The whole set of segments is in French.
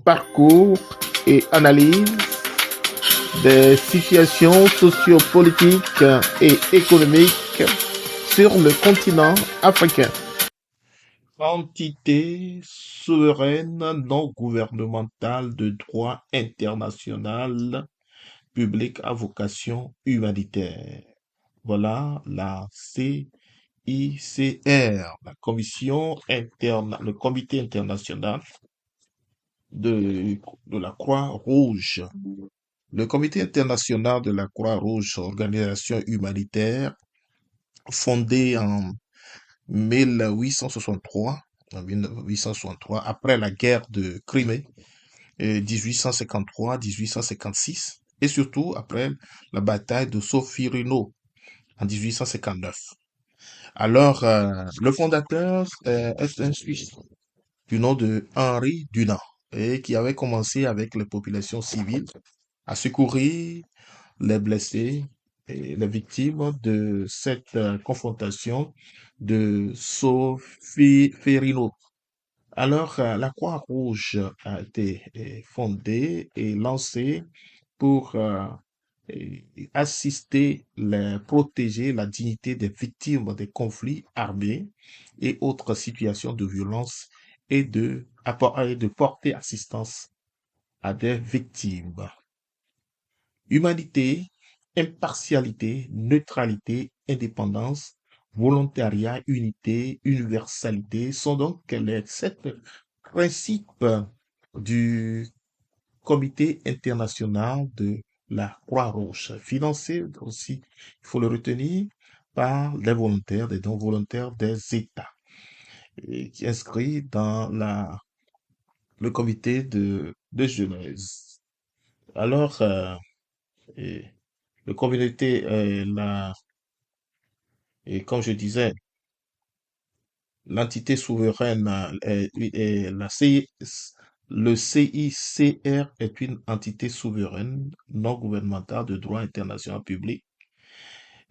parcours et analyse des situations sociopolitiques et économiques sur le continent africain. Entité souveraine non gouvernementale de droit international public à vocation humanitaire. Voilà la CICR, la le Comité international de la Croix-Rouge. Le Comité international de la Croix-Rouge, organisation humanitaire, fondée en 1863, après la guerre de Crimée, 1853-1856, et surtout après la bataille de Solferino en 1859. Alors, le fondateur est un Suisse du nom de Henri Dunant, et qui avait commencé avec les populations civiles à secourir les blessés et les victimes de cette confrontation de Solferino. Alors, la Croix-Rouge a été fondée et lancée pour assister, protéger la dignité des victimes des conflits armés et autres situations de violence et de porter assistance à des victimes. Humanité, impartialité, neutralité, indépendance, volontariat, unité, universalité sont donc les 7 principes du Comité international de la Croix-Rouge, financé aussi, il faut le retenir, par les volontaires, des dons volontaires des États, et qui est inscrit dans le comité de Genèse. Alors, et le communauté, et comme je disais, l'entité souveraine, le CICR est une entité souveraine non gouvernementale de droit international public.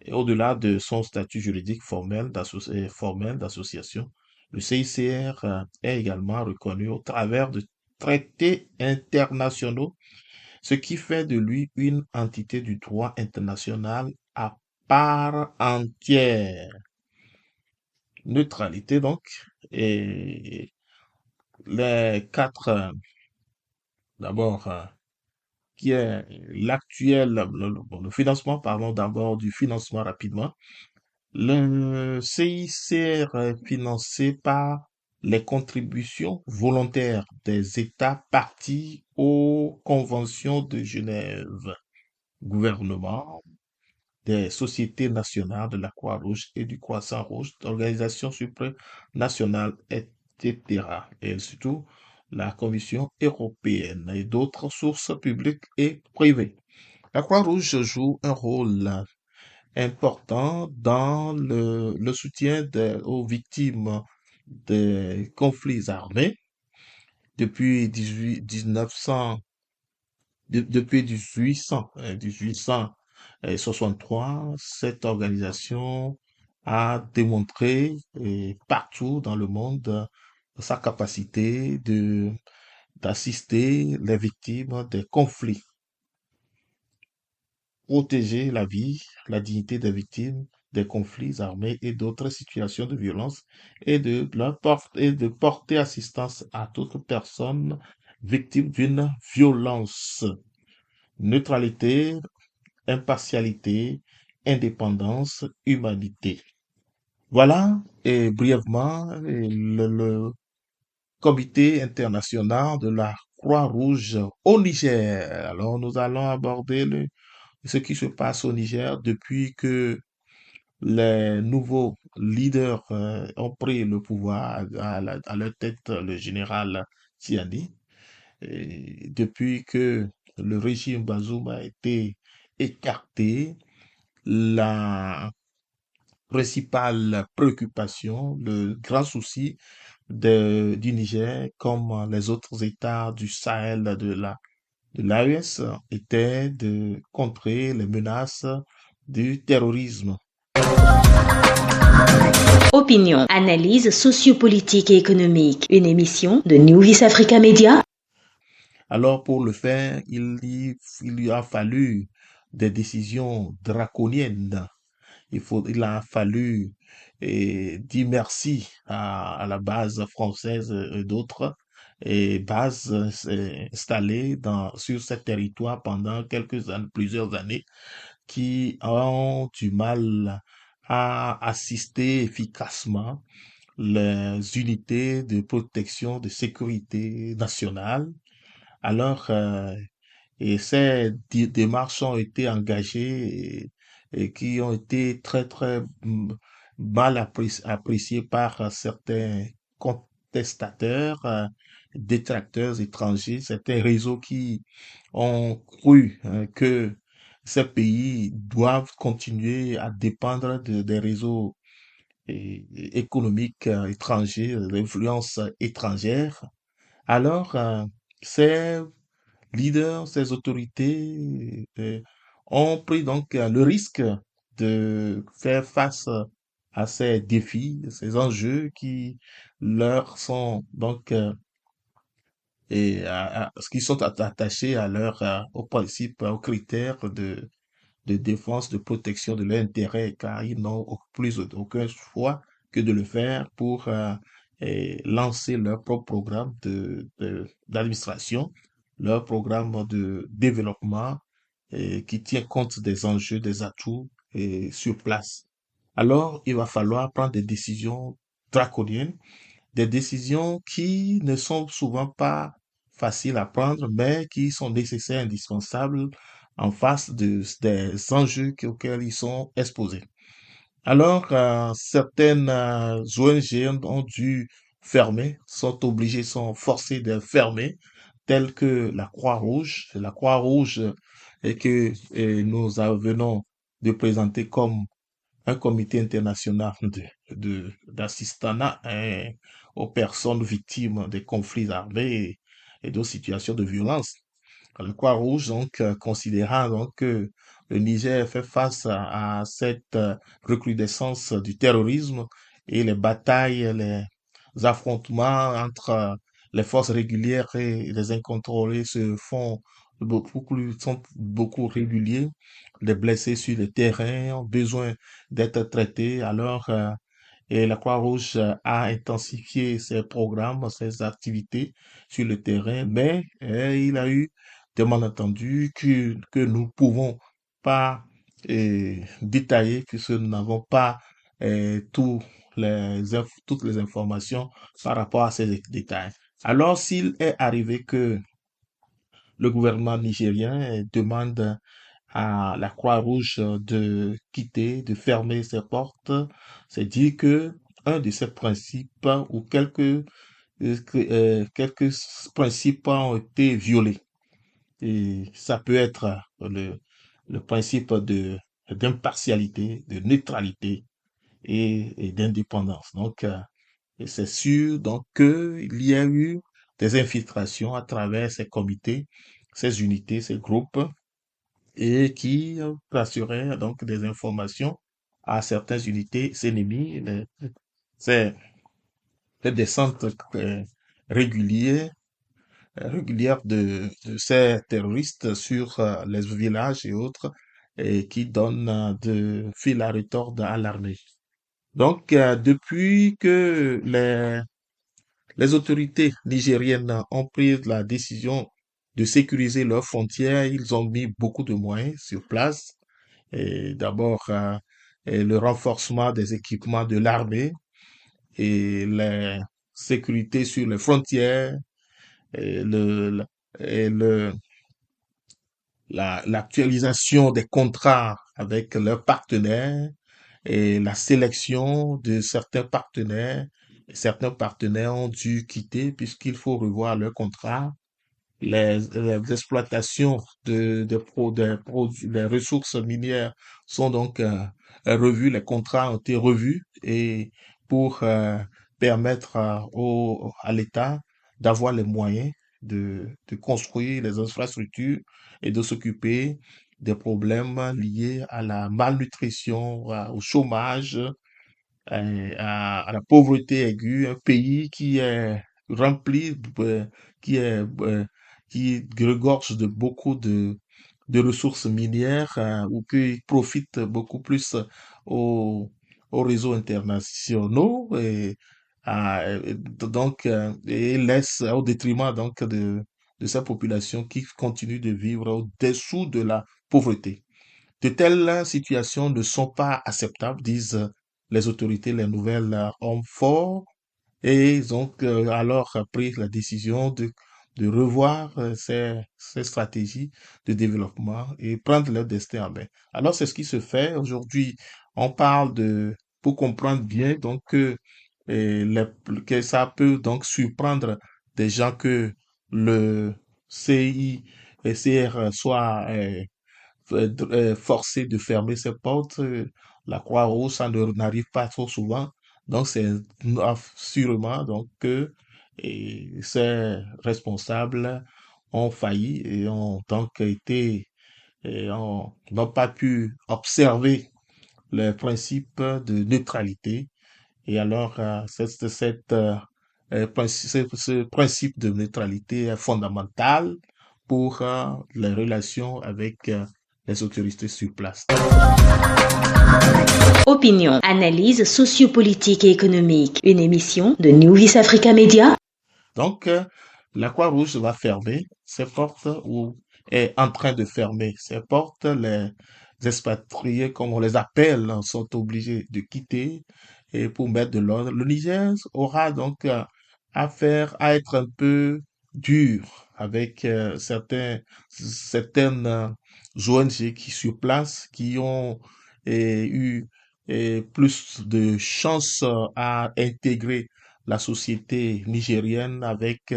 Et au-delà de son statut juridique formel d'association, le CICR est également reconnu au travers de traités internationaux, ce qui fait de lui une entité du droit international à part entière. Neutralité donc, et les 4, d'abord, qui est l'actuel, le financement, parlons d'abord du financement rapidement. Le CICR est financé par les contributions volontaires des États partis aux conventions de Genève, gouvernement, des sociétés nationales de la Croix-Rouge et du Croissant-Rouge, d'organisations supranationales, etc. Et surtout la Commission européenne et d'autres sources publiques et privées. La Croix-Rouge joue un rôle important dans le soutien aux victimes des conflits armés depuis 1863. Cette organisation a démontré partout dans le monde sa capacité d'assister les victimes des conflits, protéger la vie, la dignité des victimes des conflits armés et d'autres situations de violence et de porter assistance à toute personne victime d'une violence. Neutralité, impartialité, indépendance, humanité. Voilà, et brièvement, le Comité international de la Croix-Rouge au Niger. Alors, nous allons aborder ce qui se passe au Niger depuis que les nouveaux leaders ont pris le pouvoir à leur tête, le général Tiani. Et depuis que le régime Bazoum a été écarté, la principale préoccupation, le grand souci du Niger, comme les autres États du Sahel de l'AES, était de contrer les menaces du terrorisme. Opinion, analyse sociopolitique et économique. Une émission de New Vis Africa Media. Alors pour le faire, il lui a fallu des décisions draconiennes. Il a fallu dire merci à la base française et d'autres et bases installées sur ce territoire pendant quelques années, plusieurs années, qui ont du mal à assister efficacement les unités de protection de sécurité nationale. Alors, et ces démarches ont été engagées et qui ont été très mal appréciées par certains contestateurs, détracteurs étrangers, certains réseaux qui ont cru que ces pays doivent continuer à dépendre des réseaux économiques étrangers, d'influence étrangère. Alors, ces leaders, ces autorités ont pris donc le risque de faire face à ces défis, ces enjeux qui leur sont donc qui sont attachés à aux principes, aux critères de défense, de protection de l'intérêt, car ils n'ont plus aucun choix que de le faire pour lancer leur propre programme d'administration, leur programme de développement qui tient compte des enjeux, des atouts sur place. Alors, il va falloir prendre des décisions draconiennes, des décisions qui ne sont souvent pas faciles à prendre, mais qui sont nécessaires, indispensables en face des enjeux auxquels ils sont exposés. Alors, certaines ONG ont dû fermer, sont obligées, sont forcées de fermer, telles que la Croix-Rouge. La Croix-Rouge que nous venons de présenter comme un comité international d'assistanat aux personnes victimes des conflits armés et d'autres situations de violence. La Croix-Rouge, donc, considérant donc que le Niger fait face à cette recrudescence du terrorisme et les batailles, les affrontements entre les forces régulières et les incontrôlés se font sont beaucoup réguliers. Les blessés sur le terrain ont besoin d'être traités. Alors, et la Croix-Rouge a intensifié ses programmes, ses activités sur le terrain, mais il a eu des malentendus que nous ne pouvons pas détailler puisque nous n'avons pas toutes les informations par rapport à ces détails. Alors, s'il est arrivé que le gouvernement nigérien demande à la Croix-Rouge de quitter, de fermer ses portes, c'est dire que un de ces principes ou quelques principes ont été violés. Et ça peut être le principe d'impartialité, de neutralité et d'indépendance. Donc, et c'est sûr donc qu'il y a eu des infiltrations à travers ces comités, ces unités, ces groupes, et qui assuraient donc des informations à certaines unités ennemies. C'est les descentes régulières, régulières de ces terroristes sur les villages et autres, et qui donnent de fil à retordre à l'armée. Donc, depuis que les autorités nigériennes ont pris la décision de sécuriser leurs frontières, ils ont mis beaucoup de moyens sur place. Et d'abord, et le renforcement des équipements de l'armée et la sécurité sur les frontières et et le, l'actualisation des contrats avec leurs partenaires et la sélection de certains partenaires. Certains partenaires ont dû quitter puisqu'il faut revoir leurs contrats. Les exploitations des ressources minières sont donc revues, les contrats ont été revus et pour permettre à l'État d'avoir les moyens de construire les infrastructures et de s'occuper des problèmes liés à la malnutrition, au chômage, à la pauvreté aiguë, un pays qui est rempli, qui est qui regorge de beaucoup de ressources minières ou qui profite beaucoup plus aux, aux réseaux internationaux et laisse au détriment donc de sa population qui continue de vivre au-dessous de la pauvreté. De telles situations ne sont pas acceptables, disent les autorités, les nouvelles hommes forts et ils ont alors pris la décision de revoir ces stratégies de développement et prendre leur destin en main. Alors, c'est ce qui se fait. Aujourd'hui, on parle pour comprendre bien, donc, que ça peut donc surprendre des gens que le CI et CR soit forcé de fermer ses portes. La Croix-Rouge, ça n'arrive pas trop souvent. Donc, c'est sûrement donc, que ces responsables ont failli et ont donc n'ont pas pu observer le principe de neutralité. Et alors, ce principe de neutralité est fondamental pour les relations avec les autorités sur place. Opinion, analyse sociopolitique et économique. Une émission de New Vis Africa Media. Donc, la Croix-Rouge va fermer ses portes ou est en train de fermer ses portes. Les expatriés, comme on les appelle, sont obligés de quitter et pour mettre de l'ordre. Le Niger aura donc affaire à être un peu dur avec certaines ONG qui sur place, qui ont eu plus de chances à intégrer la société nigérienne avec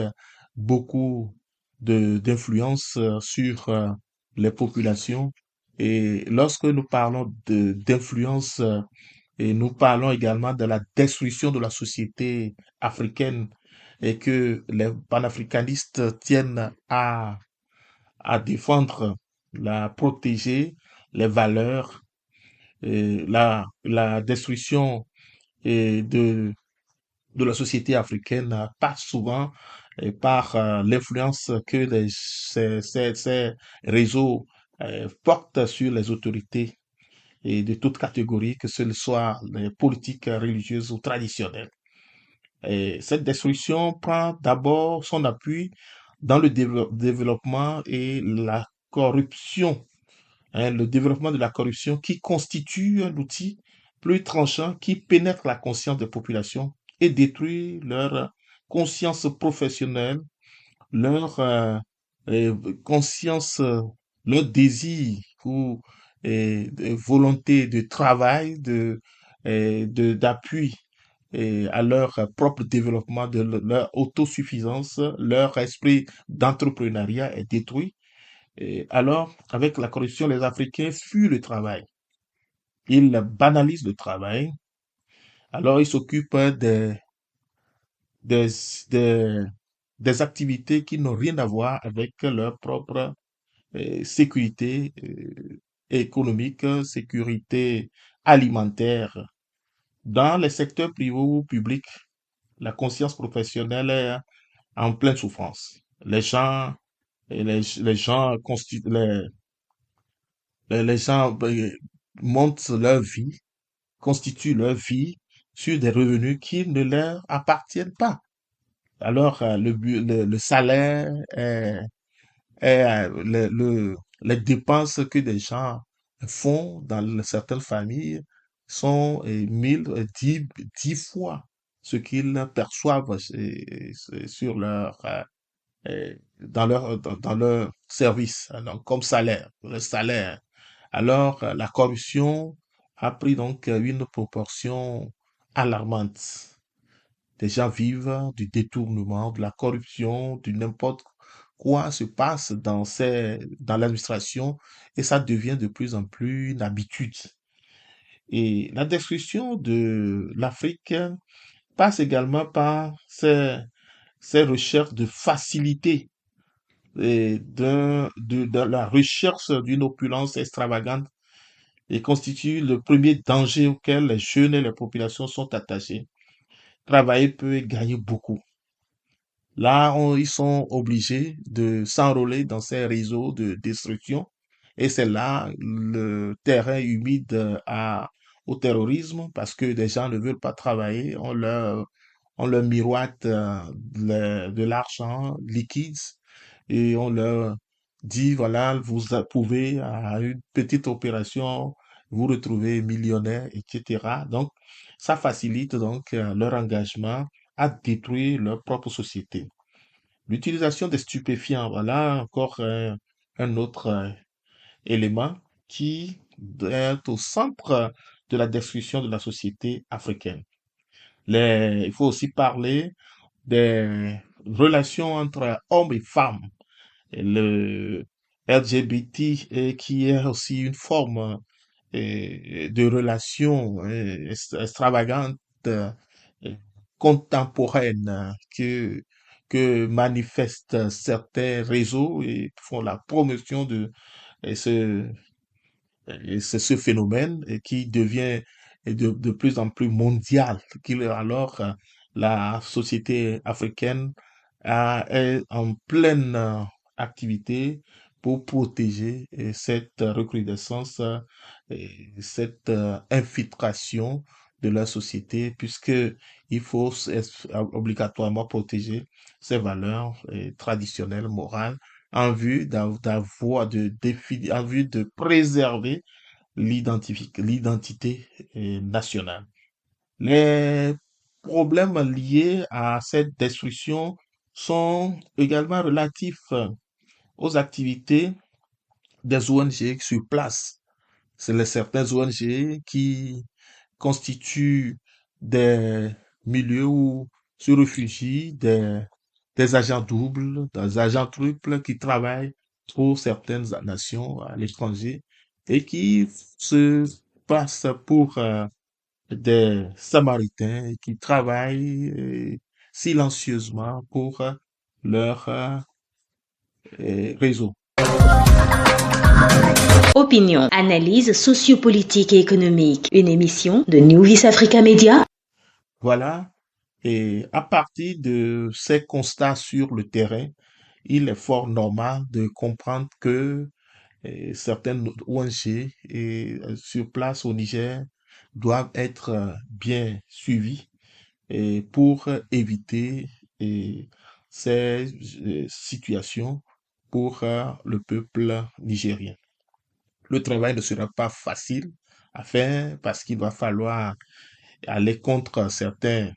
beaucoup d'influence sur les populations. Et lorsque nous parlons d'influence, et nous parlons également de la destruction de la société africaine et que les panafricanistes tiennent à défendre, la protéger, les valeurs, et la destruction et de la société africaine passe souvent par l'influence que ces réseaux portent sur les autorités et de toutes catégories, que ce soit les politiques religieuses ou traditionnelles. Et cette destruction prend d'abord son appui dans le développement et la corruption, hein, le développement de la corruption qui constitue un outil plus tranchant qui pénètre la conscience des populations et détruit leur conscience professionnelle, leur euh, conscience, leur désir ou volonté de travail, d'appui à leur propre développement, de leur autosuffisance, leur esprit d'entrepreneuriat est détruit. Et alors, avec la corruption, les Africains fuient le travail. Ils banalisent le travail. Alors, ils s'occupent des, des, des activités qui n'ont rien à voir avec leur propre sécurité économique, sécurité alimentaire. Dans les secteurs privés ou publics, la conscience professionnelle est en pleine souffrance. Les gens les gens montent leur vie, constituent leur vie sur des revenus qui ne leur appartiennent pas. Alors, le salaire les dépenses que des gens font dans certaines familles sont 1000, 10 fois ce qu'ils perçoivent sur dans leur service, donc comme salaire, le salaire. Alors, la corruption a pris donc une proportion alarmante. Des gens vivent du détournement, de la corruption, du n'importe quoi se passe dans l'administration et ça devient de plus en plus une habitude. Et la destruction de l'Afrique passe également par ces recherches de facilité et de la recherche d'une opulence extravagante et constitue le premier danger auquel les jeunes et les populations sont attachés. Travailler peu et gagner beaucoup. Là, ils sont obligés de s'enrôler dans ces réseaux de destruction et c'est là le terrain humide au terrorisme parce que des gens ne veulent pas travailler, on leur miroite de l'argent liquide et on leur dit, voilà, pouvez, à une petite opération, vous retrouver millionnaire, etc. Donc, ça facilite donc leur engagement à détruire leur propre société. L'utilisation des stupéfiants, voilà encore un autre élément qui est au centre de la destruction de la société africaine. Il faut aussi parler des relations entre hommes et femmes. Et le LGBT qui est aussi une forme de relation extravagante, et contemporaine que manifestent certains réseaux et font la promotion et ce, et c'est ce phénomène qui devient de plus en plus mondial. Alors, la société africaine est en pleine activité pour protéger cette recrudescence et cette infiltration de la société, puisque il faut obligatoirement protéger ces valeurs traditionnelles, morales, en vue en vue de préserver l'identité nationale. Les problèmes liés à cette destruction sont également relatifs aux activités des ONG sur place. C'est les certaines ONG qui constituent des milieux où se réfugient des agents doubles, des agents triples qui travaillent pour certaines nations à l'étranger et qui se passent pour des Samaritains et qui travaillent silencieusement pour leur réseau. Opinion, analyse sociopolitique et économique. Une émission de New Vis Africa Media. Voilà. Et à partir de ces constats sur le terrain, il est fort normal de comprendre que certaines ONG sur place au Niger doivent être bien suivies et pour éviter ces situations pour le peuple nigérien. Le travail ne sera pas facile à faire parce qu'il va falloir aller contre certaines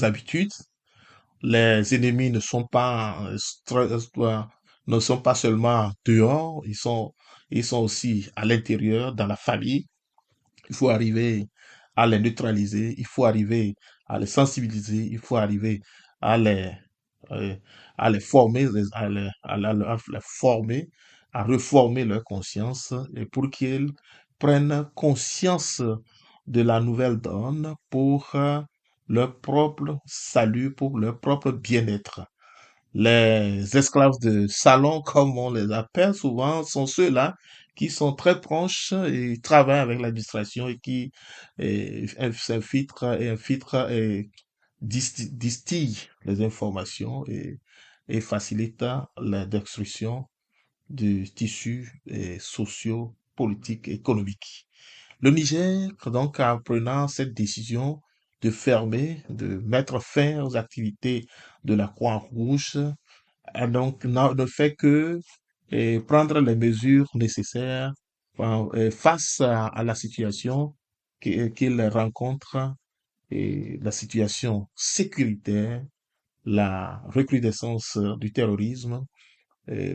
habitudes. Les ennemis ne sont pas seulement dehors, ils sont aussi à l'intérieur, dans la famille. Il faut arriver à les neutraliser, il faut arriver à les sensibiliser, il faut arriver à euh, à les former, à les former, à reformer leur conscience et pour qu'ils prennent conscience de la nouvelle donne pour leur propre salut, pour leur propre bien-être. Les esclaves de salon, comme on les appelle souvent, sont ceux-là qui sont très proches et travaillent avec l'administration et qui s'infiltrent et distillent les informations et facilitent la destruction du tissu sociaux, politiques, économiques. Le Niger, donc, en prenant cette décision de fermer, de mettre fin aux activités de la Croix-Rouge, donc ne fait que prendre les mesures nécessaires face à la situation qu'il rencontre, et la situation sécuritaire, la recrudescence du terrorisme.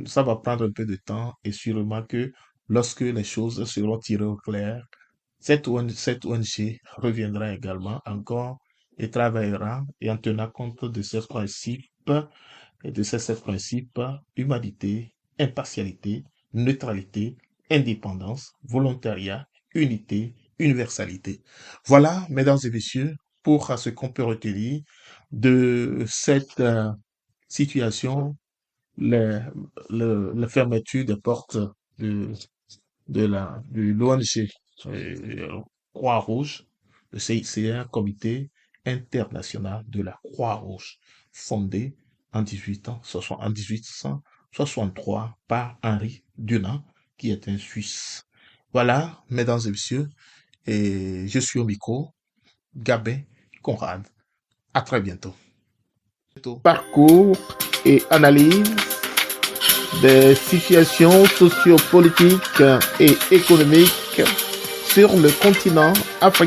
Ça va prendre un peu de temps et sûrement que lorsque les choses seront tirées au clair, cette ONG reviendra également encore et travaillera et en tenant compte de ces principes et de ces sept principes, humanité, impartialité, neutralité, indépendance, volontariat, unité, universalité. Voilà, mesdames et messieurs, pour ce qu'on peut retenir de cette situation, les, la fermeture des portes de, de l'ONG Croix-Rouge, le CICR, Comité international de la Croix-Rouge. fondée en 1863 par Henri Dunant, qui est un Suisse. Voilà, mesdames et messieurs, et je suis au micro, Gabin Conrad. À très bientôt. Parcours et analyse des situations sociopolitiques et économiques sur le continent africain.